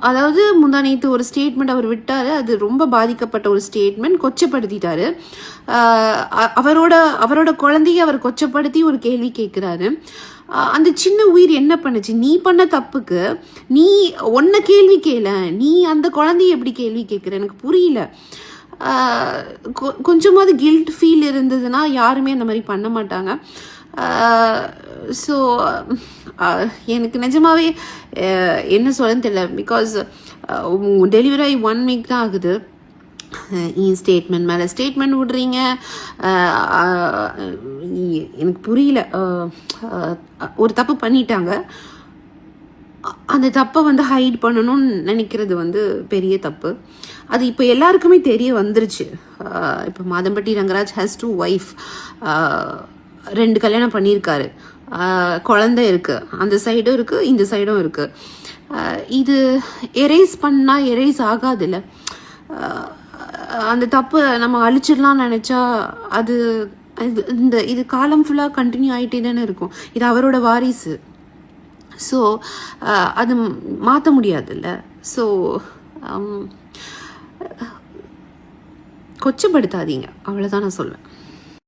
அதாவது முந்தானேத்து ஒரு ஸ்டேட்மெண்ட் அவர் விட்டார், அது ரொம்ப பாதிக்கப்பட்ட ஒரு ஸ்டேட்மெண்ட், கொச்சப்படுத்திட்டாரு. அவரோட குழந்தைய அவர் கொச்சப்படுத்தி ஒரு கேள்வி கேட்குறாரு. அந்த சின்ன உயிர் என்ன பண்ணுச்சு? நீ பண்ண தப்புக்கு நீ ஒன்ன கேள்வி கேள, நீ அந்த குழந்தைய எப்படி கேள்வி கேட்குற? எனக்கு புரியல. கொஞ்சமாவது கில்ட் ஃபீல் இருந்ததுன்னா யாருமே அந்த மாதிரி பண்ண மாட்டாங்க. ஸோ எனக்கு நிஜமாவே என்ன சொல்லன்னு தெரியல. பிகாஸ் டெலிவரி ஆகி 1 வீக் தான் ஆகுது. ஸ்டேட்மெண்ட் மேலே ஸ்டேட்மெண்ட் விடுறீங்க, எனக்கு புரியல. ஒரு தப்பு பண்ணிட்டாங்க, அந்த தப்பை வந்து ஹைட் பண்ணணும்னு நினைக்கிறது பெரிய தப்பு. அது இப்போ எல்லாருக்குமே தெரிய வந்துருச்சு. இப்போ மாதம்பட்டி ரங்கராஜ் ஹேஸ் 2 ஒய்ஃப், 2 கல்யாணம் பண்ணியிருக்காரு, குழந்தை இருக்குது, அந்த சைடும் இருக்குது, இந்த சைடும் இருக்குது. இது எரேஸ் பண்ணால் எரேஸ் ஆகாதுல்ல. அந்த தப்பு நம்ம அழிச்சிடலாம்னு நினச்சா அது இது காலம் ஃபுல்லாக கண்டினியூ ஆகிட்டே தானே இருக்கும். இது அவரோட வாரிசு. ஸோ அது மாற்ற முடியாதுல்ல. ஸோ கொச்சப்படுத்தாதீங்க, அவ்வளோதான் நான் சொல்வேன்.